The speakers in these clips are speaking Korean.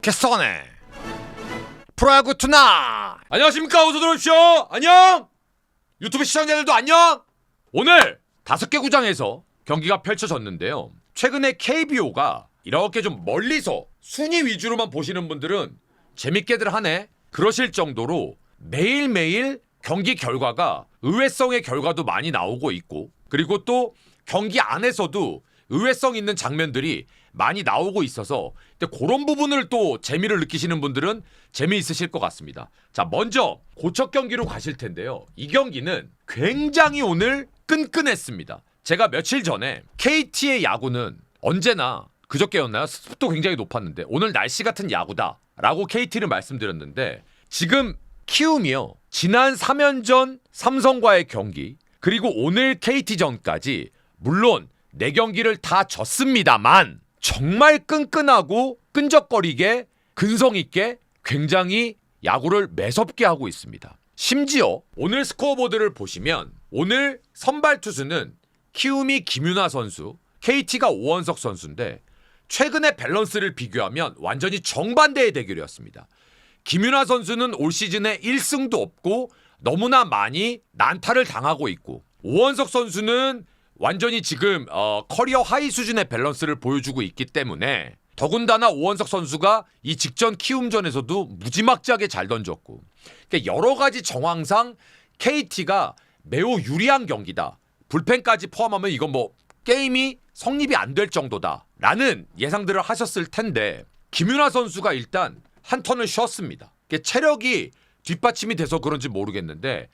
개써네 프로야구 투나. 안녕하십니까, 어서 들어오십시오. 안녕. 유튜브 시청자들도 안녕. 오늘 5개 구장에서 경기가 펼쳐졌는데요. 최근에 KBO가 이렇게 좀 멀리서 순위 위주로만 보시는 분들은 재밌게들 하네 그러실 정도로 매일매일 경기 결과가 의외성의 결과도 많이 나오고 있고, 그리고 또 경기 안에서도 의외성 있는 장면들이 많이 나오고 있어서 그런 부분을 또 재미를 느끼시는 분들은 재미있으실 것 같습니다. 자, 먼저 고척 경기로 가실 텐데요. 이 경기는 굉장히 오늘 끈끈했습니다. 제가 며칠 전에 KT의 야구는 언제나 그저께였나요? 습도 굉장히 높았는데 오늘 날씨 같은 야구다 라고 KT를 말씀드렸는데, 지금 키움이요, 지난 3연전 삼성과의 경기 그리고 오늘 KT전까지 물론 4경기를 다 졌습니다만 정말 끈끈하고 끈적거리게 근성있게 굉장히 야구를 매섭게 하고 있습니다. 심지어 오늘 스코어보드를 보시면 오늘 선발 투수는 키움이 김윤하 선수, KT가 오원석 선수인데 최근의 밸런스를 비교하면 완전히 정반대의 대결이었습니다. 김윤하 선수는 올 시즌에 1승도 없고 너무나 많이 난타를 당하고 있고, 오원석 선수는 완전히 지금 커리어 하이 수준의 밸런스를 보여주고 있기 때문에 더군다나 오원석 선수가 이 직전 키움전에서도 무지막지하게 잘 던졌고, 그러니까 여러 가지 정황상 KT가 매우 유리한 경기다. 불펜까지 포함하면 이건 뭐 게임이 성립이 안 될 정도다라는 예상들을 하셨을 텐데, 김윤하 선수가 일단 한 턴을 쉬었습니다. 체력이 뒷받침이 돼서 그런지 모르겠는데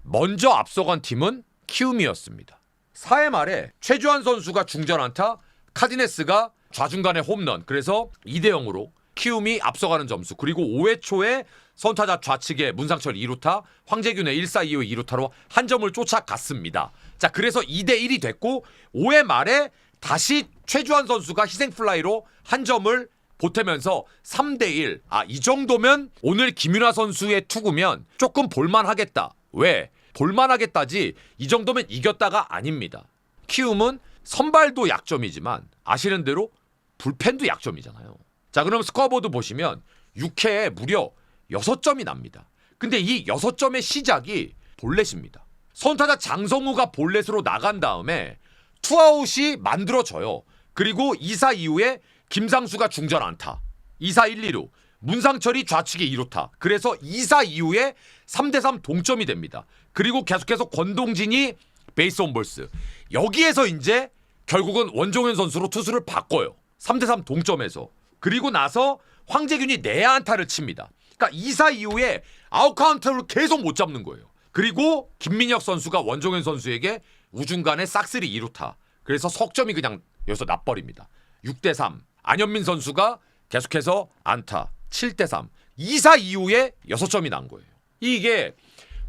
먼저 앞서간 팀은 키움이었습니다. 4회 말에 최주환 선수가 중전 안타, 카디네스가 좌중간에 홈런, 그래서 2대0으로 키움이 앞서가는 점수. 그리고 5회 초에 선타자 좌측에 문상철 2루타, 황재균의 1사 2호 2루타로 한 점을 쫓아갔습니다. 자, 그래서 2대1이 됐고 5회 말에 다시 최주환 선수가 희생플라이로 한 점을 보태면서 3대1. 이 정도면 오늘 김윤하 선수의 투구면 조금 볼만하겠다. 왜? 볼만하겠다지 이 정도면 이겼다가 아닙니다. 키움은 선발도 약점이지만 아시는 대로 불펜도 약점이잖아요. 자, 그럼 스코어보드 보시면 6회에 무려 6점이 납니다. 근데 이 6점의 시작이 볼넷입니다. 선타자 장성우가 볼넷으로 나간 다음에 투아웃이 만들어져요. 그리고 2사 이후에 김상수가 중전 안타, 2사 1, 2루, 문상철이 좌측에 2루타. 그래서 2사 이후에 3대3 동점이 됩니다. 그리고 계속해서 권동진이 베이스 온볼스. 여기에서 이제 결국은 원종현 선수로 투수를 바꿔요. 3대3 동점에서. 그리고 나서 황재균이 내야 안타를 칩니다. 그러니까 2사 이후에 아웃카운트를 계속 못 잡는 거예요. 그리고 김민혁 선수가 원종현 선수에게 우중간에 싹쓸이 2루타. 그래서 석점이 그냥 여기서 나버립니다. 6대3. 안현민 선수가 계속해서 안타. 7대3. 2사 이후에 6점이 난 거예요. 이게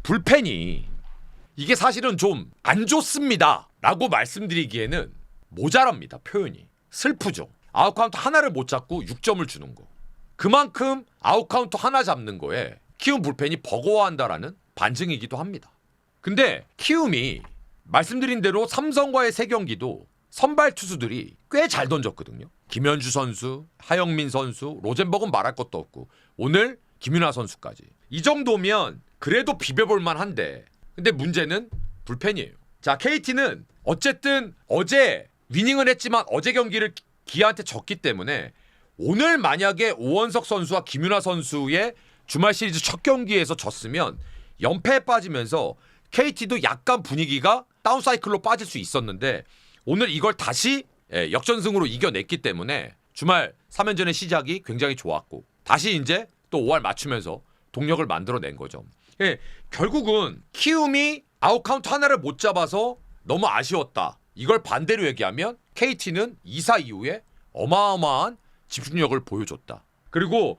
불펜이 이게 사실은 좀 안 좋습니다 라고 말씀드리기에는 모자랍니다. 표현이 슬프죠. 아웃카운트 하나를 못 잡고 6점을 주는 거, 그만큼 아웃카운트 하나 잡는 거에 키움 불펜이 버거워한다라는 반증이기도 합니다. 근데 키움이 말씀드린 대로 삼성과의 3경기도 선발 투수들이 꽤 잘 던졌거든요. 김현주 선수, 하영민 선수, 로젠버그는 말할 것도 없고 오늘 김윤하 선수까지. 이 정도면 그래도 비벼볼 만한데, 근데 문제는 불펜이에요. 자, KT는 어쨌든 어제 위닝을 했지만 어제 경기를 기아한테 졌기 때문에 오늘 만약에 오원석 선수와 김윤하 선수의 주말 시리즈 첫 경기에서 졌으면 연패에 빠지면서 KT도 약간 분위기가 다운사이클로 빠질 수 있었는데 오늘 이걸 다시 역전승으로 이겨냈기 때문에 주말 3연전의 시작이 굉장히 좋았고 다시 이제 또 5할 맞추면서 동력을 만들어낸 거죠. 결국은 키움이 아웃카운트 하나를 못 잡아서 너무 아쉬웠다. 이걸 반대로 얘기하면 KT는 2사 이후에 어마어마한 집중력을 보여줬다. 그리고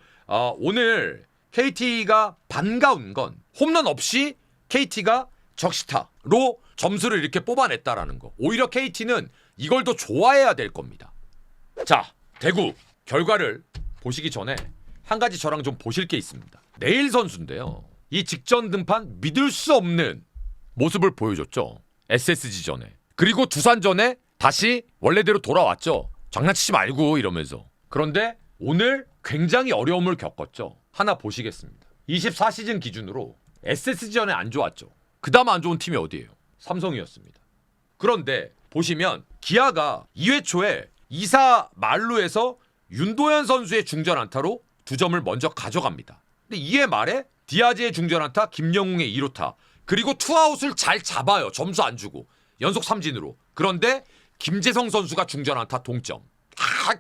오늘 KT가 반가운 건 홈런 없이 KT가 적시타로 점수를 이렇게 뽑아냈다라는 거. 오히려 KT는 이걸 더 좋아해야 될 겁니다. 자, 대구 결과를 보시기 전에 한 가지 저랑 좀 보실 게 있습니다. 내일 선수인데요. 이 직전 등판 믿을 수 없는 모습을 보여줬죠. SSG전에. 그리고 두산전에 다시 원래대로 돌아왔죠. 장난치지 말고 이러면서. 그런데 오늘 굉장히 어려움을 겪었죠. 하나 보시겠습니다. 24시즌 기준으로 SSG전에 안 좋았죠. 그다음 안 좋은 팀이 어디예요? 삼성이었습니다. 그런데 보시면 기아가 2회 초에 2사 말루에서 윤도현 선수의 중전 안타로 2점을 먼저 가져갑니다. 근데 2회 말에 디아즈의 중전 안타, 김영웅의 2루타, 그리고 투아웃을 잘 잡아요. 점수 안 주고 연속 삼진으로. 그런데 김재성 선수가 중전 안타 동점.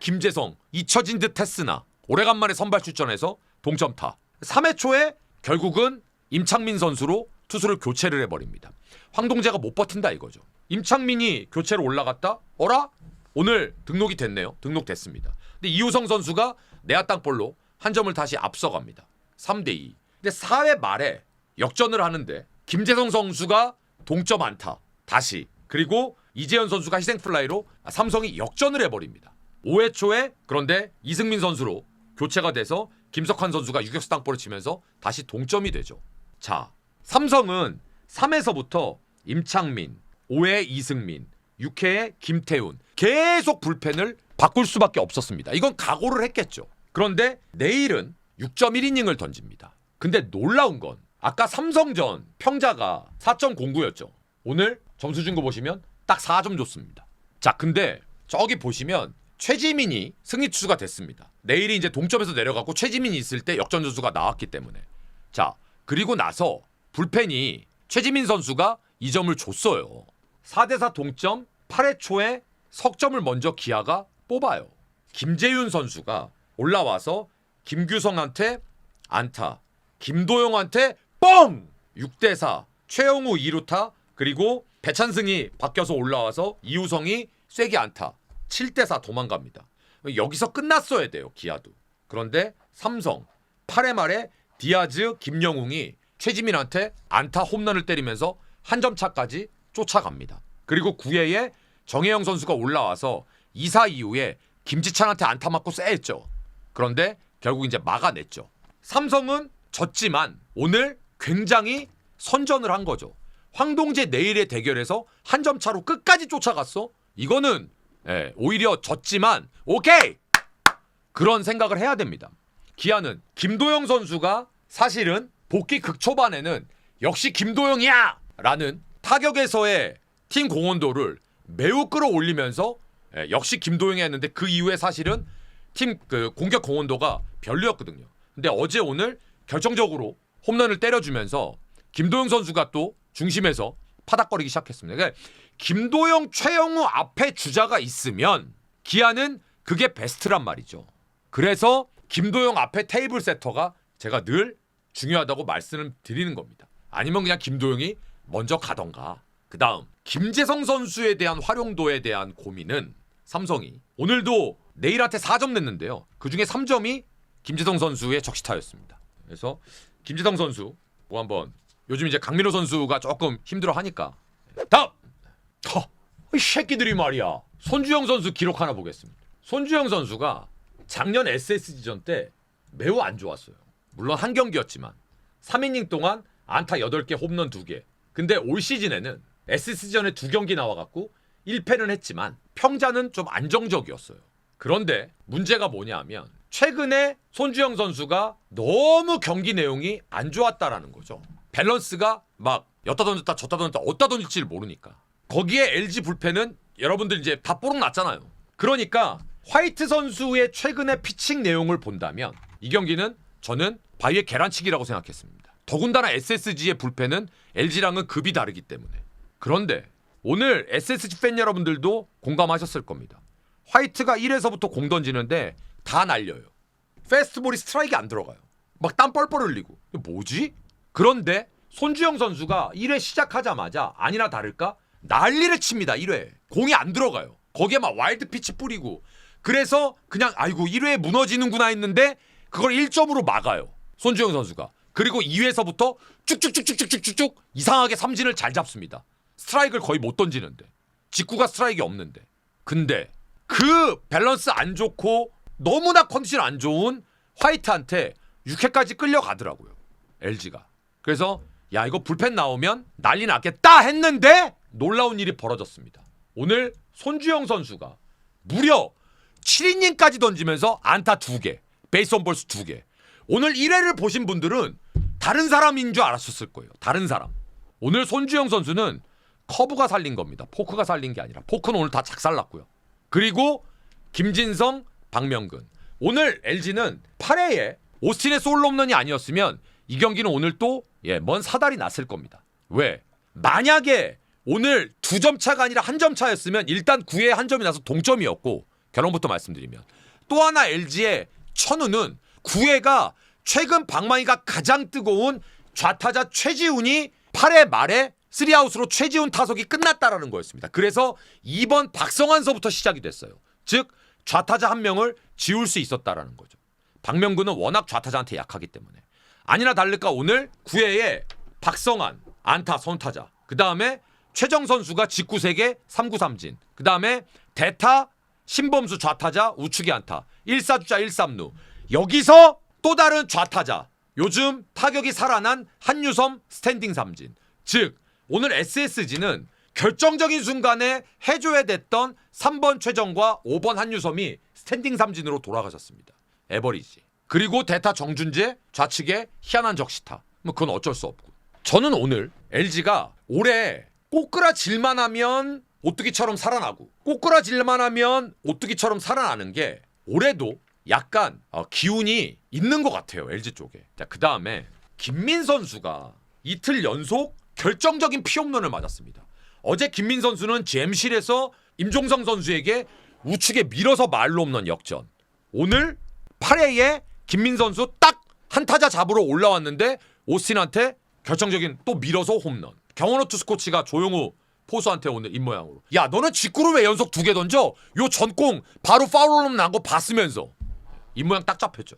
김재성 잊혀진 듯 했으나 오래간만에 선발 출전해서 동점타. 3회 초에 결국은 임창민 선수로 투수를 교체를 해버립니다. 황동재가 못 버틴다 이거죠. 임창민이 교체로 올라갔다? 어라? 오늘 등록이 됐네요. 등록됐습니다. 근데 이우성 선수가 내야 땅볼로 한 점을 다시 앞서갑니다. 3대2. 근데 4회 말에 역전을 하는데 김재성 선수가 동점 안타 다시, 그리고 이재현 선수가 희생플라이로 삼성이 역전을 해버립니다. 5회 초에 그런데 이승민 선수로 교체가 돼서 김석환 선수가 유격수 땅볼을 치면서 다시 동점이 되죠. 자, 삼성은 3회서부터 임창민, 5회 이승민, 6회에 김태훈 계속 불펜을 바꿀 수밖에 없었습니다. 이건 각오를 했겠죠. 그런데 내일은 6.1이닝을 던집니다. 근데 놀라운 건 아까 삼성전 평자가 4.09였죠. 오늘 점수 준 거 보시면 딱 4점 줬습니다. 자, 근데 저기 보시면 최지민이 승리 투수가 됐습니다. 내일이 이제 동점에서 내려가고 최지민이 있을 때 역전 점수가 나왔기 때문에. 자, 그리고 나서 불펜이 최지민 선수가 2점을 줬어요. 4대4 동점, 8회 초에 석점을 먼저 기아가 뽑아요. 김재윤 선수가 올라와서 김규성한테 안타, 김도영한테 뻥! 6대4 최영우 2루타, 그리고 배찬승이 바뀌어서 올라와서 이우성이 쐐기 안타, 7대4 도망갑니다. 여기서 끝났어야 돼요, 기아도. 그런데 삼성 8회 말에 디아즈, 김영웅이 최지민한테 안타 홈런을 때리면서 한 점 차까지 쫓아갑니다. 그리고 9회에 정혜영 선수가 올라와서 2사 이후에 김지찬한테 안타 맞고 쎄했죠. 그런데 결국 이제 막아냈죠. 삼성은 졌지만 오늘 굉장히 선전을 한 거죠. 황동재 내일의 대결에서 한 점 차로 끝까지 쫓아갔어. 이거는 오히려 졌지만 오케이! 그런 생각을 해야 됩니다. 기아는 김도영 선수가 사실은 복귀 극초반에는 역시 김도영이야! 라는 타격에서의 팀 공헌도를 매우 끌어올리면서 역시 김도영이 했는데 그 이후에 사실은 팀 공격 공헌도가 별로였거든요. 근데 어제 오늘 결정적으로 홈런을 때려주면서 김도영 선수가 또 중심에서 파닥거리기 시작했습니다. 그러니까 김도영, 최영우 앞에 주자가 있으면 기아는 그게 베스트란 말이죠. 그래서 김도영 앞에 테이블 세터가 제가 늘 중요하다고 말씀을 드리는 겁니다. 아니면 그냥 김도영이 먼저 가던가. 그 다음 김재성 선수에 대한 활용도에 대한 고민은 삼성이 오늘도 내일한테 4점 냈는데요. 그중에 3점이 김재성 선수의 적시타였습니다. 그래서 김재성 선수 뭐 한번 요즘 이제 강민호 선수가 조금 힘들어하니까 다음! 이 새끼들이 말이야. 손주영 선수 기록 하나 보겠습니다. 손주영 선수가 작년 SSG전 때 매우 안 좋았어요. 물론 한 경기였지만 3이닝 동안 안타 8개, 홈런 2개. 근데 올 시즌에는 SSG전에 2경기 나와갖고 1패는 했지만 평자는 좀 안정적이었어요. 그런데 문제가 뭐냐 하면 최근에 손주영 선수가 너무 경기 내용이 안 좋았다라는 거죠. 밸런스가 막 였다 던졌다 졌다 던졌다 어디다 던질지를 모르니까. 거기에 LG 불펜은 여러분들 이제 다 뽀록 났잖아요. 그러니까 화이트 선수의 최근의 피칭 내용을 본다면 이 경기는 저는 바위의 계란치기라고 생각했습니다. 더군다나 SSG의 불펜은 LG랑은 급이 다르기 때문에. 그런데 오늘 SSG 팬 여러분들도 공감하셨을 겁니다. 화이트가 1회서부터 공 던지는데 다 날려요. 패스트볼이 스트라이크 안 들어가요. 막 땀 뻘뻘 흘리고. 뭐지? 그런데 손주영 선수가 1회 시작하자마자 아니나 다를까 난리를 칩니다. 1회. 공이 안 들어가요. 거기에 막 와일드 피치 뿌리고. 그래서 그냥 아이고 1회에 무너지는구나 했는데 그걸 1점으로 막아요. 손주영 선수가. 그리고 2회서부터 쭉쭉쭉쭉쭉쭉쭉 이상하게 삼진을 잘 잡습니다. 스트라이크를 거의 못 던지는데. 직구가 스트라이크가 없는데. 근데 그 밸런스 안 좋고 너무나 컨디션 안 좋은 화이트한테 6회까지 끌려가더라고요. LG가. 그래서 야 이거 불펜 나오면 난리 났겠다 했는데 놀라운 일이 벌어졌습니다. 오늘 손주영 선수가 무려 7이닝까지 던지면서 안타 2개, 베이스 온 볼스 2개. 오늘 1회를 보신 분들은 다른 사람인 줄 알았을 거예요. 다른 사람. 오늘 손주영 선수는 커브가 살린 겁니다. 포크가 살린 게 아니라. 포크는 오늘 다 작살났고요. 그리고 김진성, 박명근. 오늘 LG는 8회에 오스틴의 솔로 홈런이 아니었으면 이 경기는 오늘 또 먼 사달이 났을 겁니다. 왜? 만약에 오늘 2점 차가 아니라 1점 차였으면 일단 9회에 한 점이 나서 동점이었고, 결론부터 말씀드리면 또 하나 LG의 천우는 9회가 최근 방망이가 가장 뜨거운 좌타자 최지훈이 8회 말에 3아웃으로 최지훈 타석이 끝났다라는 거였습니다. 그래서 2번 박성환서부터 시작이 됐어요. 즉 좌타자 한 명을 지울 수 있었다라는 거죠. 박명근은 워낙 좌타자한테 약하기 때문에. 아니나 다를까 오늘 9회에 박성환 안타 선타자, 그 다음에 최정 선수가 직구 3개 3구 3진, 그 다음에 대타 신범수 좌타자 우측에 안타 1사주자 1삼루. 여기서 또 다른 좌타자, 요즘 타격이 살아난 한유섬 스탠딩 삼진. 즉 오늘 SSG는 결정적인 순간에 해줘야 됐던 3번 최정과 5번 한유섬이 스탠딩 삼진으로 돌아가셨습니다. 에버리지. 그리고 대타 정준재 좌측에 희한한 적시타. 뭐 그건 어쩔 수 없고. 저는 오늘 LG가 올해 꼬꾸라질만 하면 오뚜기처럼 살아나고, 꼬꾸라질만 하면 오뚜기처럼 살아나는 게 올해도 약간 기운이 있는 것 같아요. LG 쪽에. 자, 그 다음에 김민 선수가 이틀 연속 결정적인 피홈런을 맞았습니다. 어제 김민 선수는 GM실에서 임종성 선수에게 우측에 밀어서 말로 홈런 역전. 오늘 8회에 김민 선수 딱 한 타자 잡으러 올라왔는데 오스틴한테 결정적인 또 밀어서 홈런. 경원호 투수 코치가 조용우 포수한테 오늘 입모양으로, 야 너는 직구를 왜 연속 2개 던져? 요 전공 바로 파울홈런 난 거 봤으면서. 입모양 딱 잡혔죠.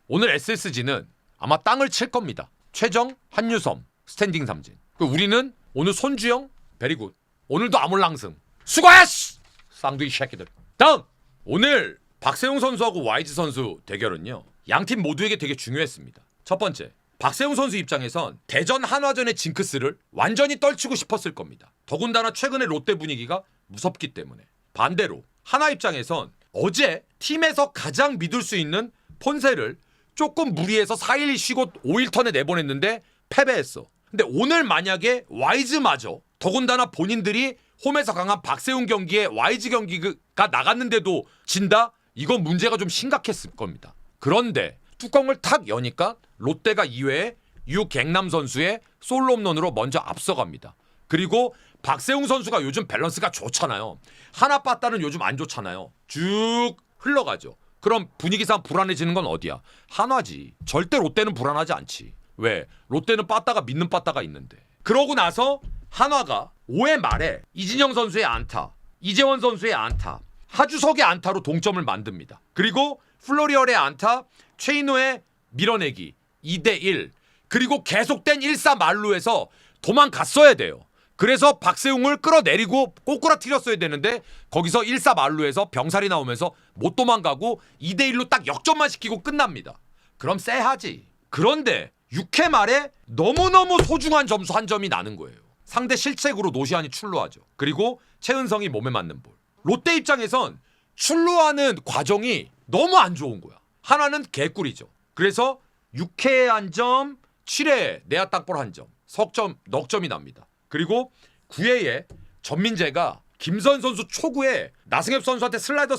오늘 SSG는 아마 땅을 칠 겁니다. 최정, 한유섬 스탠딩 삼진. 우리는 오늘 손주영 베리굿. 오늘도 아몰랑승. 수고했어 쌍둥이 새끼들. 다음 오늘 박세웅 선수하고 YG 선수 대결은요, 양팀 모두에게 되게 중요했습니다. 첫 번째, 박세웅 선수 입장에선 대전 한화전의 징크스를 완전히 떨치고 싶었을 겁니다. 더군다나 최근에 롯데 분위기가 무섭기 때문에. 반대로 한화 입장에선 어제 팀에서 가장 믿을 수 있는 폰세를 조금 무리해서 4일 쉬고 5일 턴에 내보냈는데 패배했어. 근데 오늘 만약에 YG마저, 더군다나 본인들이 홈에서 강한 박세웅 경기에 YG 경기가 나갔는데도 진다? 이건 문제가 좀 심각했을 겁니다. 그런데 뚜껑을 탁 여니까 롯데가 2회에 유갱남 선수의 솔로 홈런으로 먼저 앞서갑니다. 그리고 박세웅 선수가 요즘 밸런스가 좋잖아요. 하나 빠따는 요즘 안 좋잖아요. 쭉 흘러가죠. 그럼 분위기상 불안해지는 건 어디야? 한화지. 절대 롯데는 불안하지 않지. 왜? 롯데는 빠따가 믿는 빠따가 있는데. 그러고 나서 한화가 5회 말에 이진영 선수의 안타, 이재원 선수의 안타, 하주석의 안타로 동점을 만듭니다. 그리고 플로리얼의 안타, 최인호의 밀어내기 2대1. 그리고 계속된 1사 만루에서 도망갔어야 돼요. 그래서 박세웅을 끌어내리고 꼬꾸라뜨렸어야 되는데 거기서 1사 만루에서 병살이 나오면서 못 도망가고 2대1로 딱 역전만 시키고 끝납니다. 그럼 쎄하지. 그런데 6회 말에 너무너무 소중한 점수 한 점이 나는 거예요. 상대 실책으로 노시안이 출루하죠. 그리고 최은성이 몸에 맞는 볼. 롯데 입장에선 출루하는 과정이 너무 안 좋은 거야. 하나는 개꿀이죠. 그래서 6회에 한 점, 7회에 내야 땅볼 한 점, 석점, 넉점이 납니다. 그리고 9회에 전민재가 김선 선수 초구에 나승엽 선수한테 슬라이더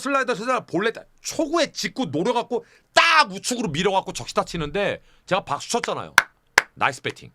볼래 초구에 짚고 노려갖고 딱 우측으로 밀어갖고 적시타 치는데 제가 박수 쳤잖아요. 나이스 배팅.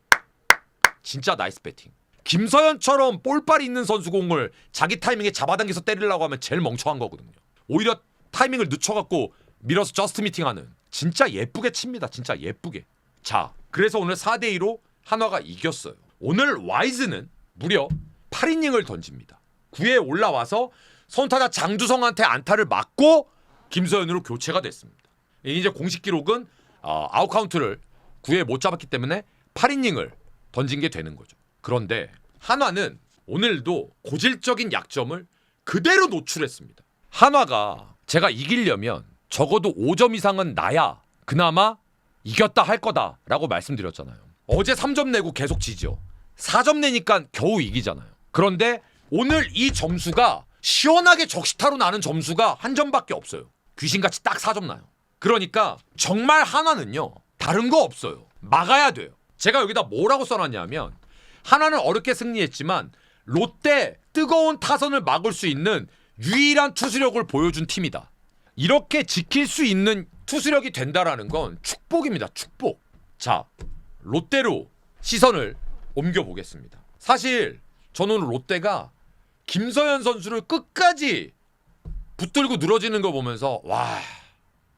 진짜 나이스 배팅. 김서현처럼 볼빨이 있는 선수 공을 자기 타이밍에 잡아당겨서 때리려고 하면 제일 멍청한 거거든요. 오히려 타이밍을 늦춰갖고 밀어서 저스트 미팅하는. 진짜 예쁘게 칩니다. 진짜 예쁘게. 자, 그래서 오늘 4대2로 한화가 이겼어요. 오늘 와이즈는 무려 8이닝을 던집니다. 9회에 올라와서 선타자 장두성한테 안타를 맞고 김서현으로 교체가 됐습니다. 이제 공식 기록은 아웃카운트를 9회에 못 잡았기 때문에 8이닝을 던진 게 되는 거죠. 그런데 한화는 오늘도 고질적인 약점을 그대로 노출했습니다. 한화가 제가 이기려면 적어도 5점 이상은 나야 그나마 이겼다 할 거다라고 말씀드렸잖아요. 어제 3점 내고 계속 지죠. 4점 내니까 겨우 이기잖아요. 그런데 오늘 이 점수가 시원하게 적시타로 나는 점수가 한 점밖에 없어요. 귀신같이 딱 4점 나요. 그러니까 정말 하나는요. 다른 거 없어요. 막아야 돼요. 제가 여기다 뭐라고 써놨냐면 하나는 어렵게 승리했지만 롯데 뜨거운 타선을 막을 수 있는 유일한 투수력을 보여준 팀이다. 이렇게 지킬 수 있는 투수력이 된다라는 건 축복입니다. 축복. 자, 롯데로 시선을 옮겨보겠습니다. 사실 저는 롯데가 김서현 선수를 끝까지 붙들고 늘어지는 거 보면서 와,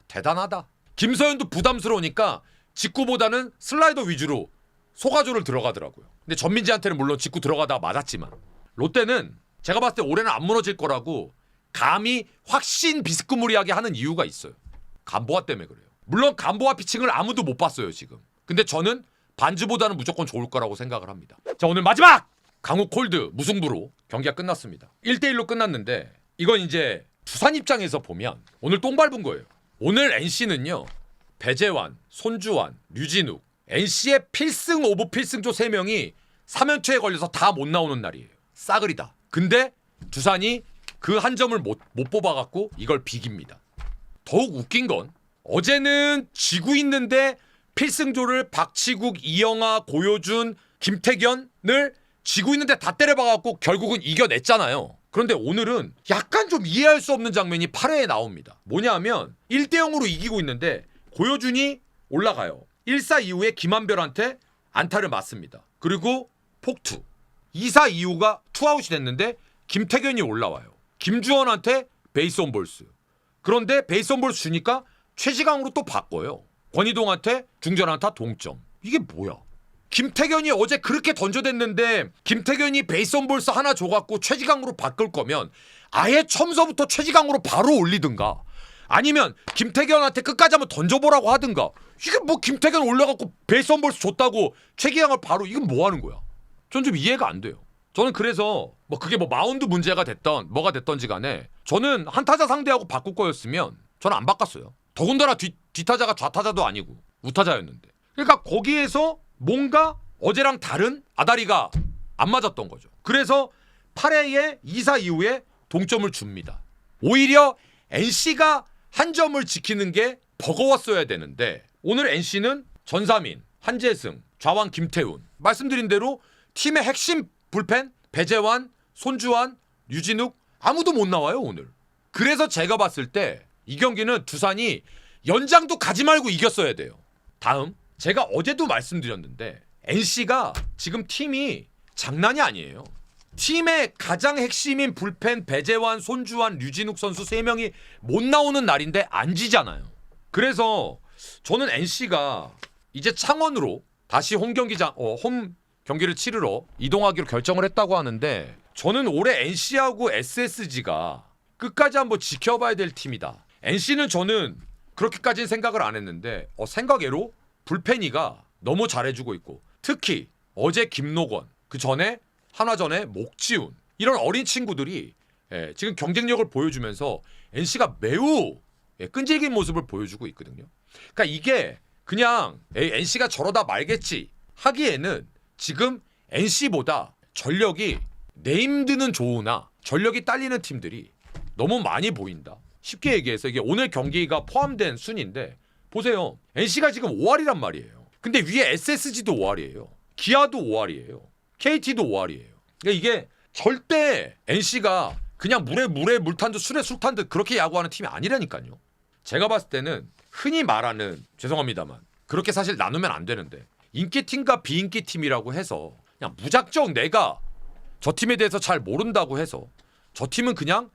대단하다. 김서현도 부담스러우니까 직구보다는 슬라이더 위주로 소가조를 들어가더라고요. 근데 전민지한테는 물론 직구 들어가다가 맞았지만 롯데는 제가 봤을 때 올해는 안 무너질 거라고 감히 확신 비스무리하게 하는 이유가 있어요. 간보아 때문에 그래요. 물론 간보아 피칭을 아무도 못 봤어요 지금. 근데 저는 반즈보다는 무조건 좋을 거라고 생각을 합니다. 자, 오늘 마지막 강호 콜드 무승부로 경기가 끝났습니다. 1대1로 끝났는데 이건 이제 두산 입장에서 보면 오늘 똥 밟은 거예요. 오늘 NC는요. 배재환, 손주환, 류진욱 NC의 필승 오브 필승조 3명이 3연투에 걸려서 다 못 나오는 날이에요. 싸그리다. 근데 두산이 그 한 점을 못 뽑아갖고 이걸 비깁니다. 더욱 웃긴 건 어제는 지고 있는데 필승조를 박치국, 이영하, 고효준, 김태견을 지고 있는데 다 때려박아갖고 결국은 이겨냈잖아요. 그런데 오늘은 약간 좀 이해할 수 없는 장면이 8회에 나옵니다. 뭐냐면 1대0으로 이기고 있는데 고효준이 올라가요. 1사 이후에 김한별한테 안타를 맞습니다. 그리고 폭투. 2사 이후가 투아웃이 됐는데 김태견이 올라와요. 김주원한테 베이스 온 볼스. 그런데 베이스 온 볼스 주니까 최지강으로 또 바꿔요. 권희동한테 중전 안타 동점. 이게 뭐야? 김태견이 어제 그렇게 던져댔는데 김태견이 베이스 온 볼스 하나 줘갖고 최지강으로 바꿀 거면 아예 처음서부터 최지강으로 바로 올리든가 아니면 김태견한테 끝까지 한번 던져보라고 하든가. 이게 뭐 김태견 올려갖고 베이스 온 볼스 줬다고 최기강을 바로 이건 뭐 하는 거야? 전 좀 이해가 안 돼요. 저는 그래서 뭐 그게 뭐 마운드 문제가 됐던 뭐가 됐던지 간에 저는 한타자 상대하고 바꿀 거였으면 저는 안 바꿨어요. 더군다나 뒷타자가 좌타자도 아니고 우타자였는데. 그러니까 거기에서 뭔가 어제랑 다른 아다리가 안 맞았던 거죠. 그래서 8회에 2사 이후에 동점을 줍니다. 오히려 NC가 한 점을 지키는 게 버거웠어야 되는데 오늘 NC는 전사민, 한재승, 좌완 김태훈 말씀드린 대로 팀의 핵심 불펜 배재환, 손주환, 류진욱 아무도 못 나와요 오늘. 그래서 제가 봤을 때 이 경기는 두산이 연장도 가지 말고 이겼어야 돼요. 다음 제가 어제도 말씀드렸는데 NC가 지금 팀이 장난이 아니에요. 팀의 가장 핵심인 불펜 배재환, 손주환, 류진욱 선수 3명이 못 나오는 날인데 안 지잖아요. 그래서 저는 NC가 이제 창원으로 다시 홈 경기를 치르러 이동하기로 결정을 했다고 하는데 저는 올해 NC하고 SSG가 끝까지 한번 지켜봐야 될 팀이다. NC는 저는 그렇게까지는 생각을 안 했는데 생각외로 불펜이가 너무 잘해주고 있고 특히 어제 김노건 그 전에 한화전에 목지훈 이런 어린 친구들이 지금 경쟁력을 보여주면서 NC가 매우 끈질긴 모습을 보여주고 있거든요. 그러니까 이게 그냥 NC가 저러다 말겠지 하기에는 지금 NC보다 전력이 네임드는 좋으나 전력이 딸리는 팀들이 너무 많이 보인다. 쉽게 얘기해서 이게 오늘 경기가 포함된 순인데 보세요. NC가 지금 5할이란 말이에요. 근데 위에 SSG도 5할이에요. 기아도 5할이에요. KT도 5할이에요. 그러니까 이게 절대 NC가 그냥 물에 물탄 듯 술에 술탄 듯 그렇게 야구하는 팀이 아니라니까요. 제가 봤을 때는 흔히 말하는 죄송합니다만 그렇게 사실 나누면 안 되는데 인기팀과 비인기팀이라고 해서 그냥 무작정 내가 저 팀에 대해서 잘 모른다고 해서 저 팀은 그냥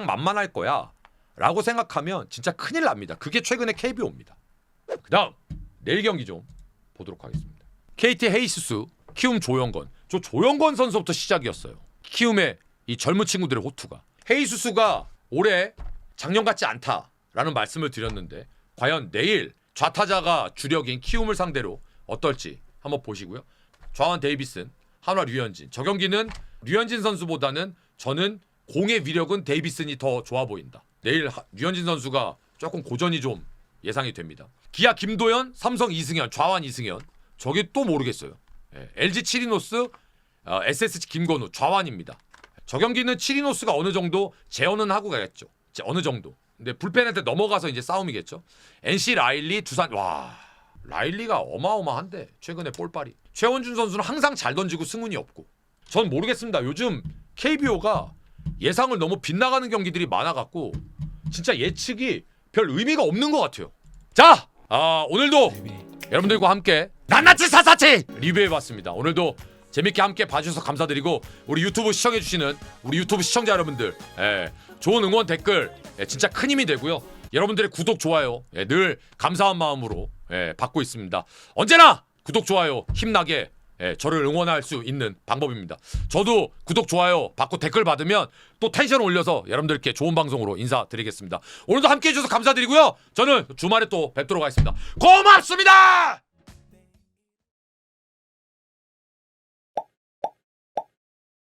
만만할 거야 라고 생각하면 진짜 큰일 납니다. 그게 최근에 KBO입니다. 그 다음 내일 경기 좀 보도록 하겠습니다. KT 헤이스수 키움 조영건. 저 조영건 선수부터 시작이었어요. 키움의 이 젊은 친구들의 호투가. 헤이스수가 올해 작년 같지 않다라는 말씀을 드렸는데 과연 내일 좌타자가 주력인 키움을 상대로 어떨지 한번 보시고요. 좌완 데이비슨, 한화 류현진. 저 경기는 류현진 선수보다는 저는 공의 위력은 데이비슨이 더 좋아 보인다. 내일 류현진 선수가 조금 고전이 좀 예상이 됩니다. 기아 김도현, 삼성 이승현, 좌완 이승현. 저기 또 모르겠어요. LG 치리노스, SSG 김건우 좌완입니다. 저 경기는 치리노스가 어느 정도 재현은 하고 가겠죠. 어느 정도. 근데 불펜한테 넘어가서 이제 싸움이겠죠. NC 라일리 두산 와 라일리가 어마어마한데 최근에 볼빨이. 최원준 선수는 항상 잘 던지고 승운이 없고. 전 모르겠습니다. 요즘 KBO가 예상을 너무 빗나가는 경기들이 많아갖고 진짜 예측이 별 의미가 없는 것 같아요. 자, 오늘도 여러분들과 함께 낱낱이 사사치 리뷰해봤습니다. 오늘도 재밌게 함께 봐주셔서 감사드리고 우리 유튜브 시청해주시는 우리 유튜브 시청자 여러분들 좋은 응원 댓글 진짜 큰 힘이 되고요. 여러분들의 구독 좋아요 늘 감사한 마음으로 받고 있습니다. 언제나 구독 좋아요 힘나게 저를 응원할 수 있는 방법입니다. 저도 구독 좋아요 받고 댓글 받으면 또 텐션 올려서 여러분들께 좋은 방송으로 인사드리겠습니다. 오늘도 함께해 주셔서 감사드리고요. 저는 주말에 또 뵙도록 하겠습니다. 고맙습니다.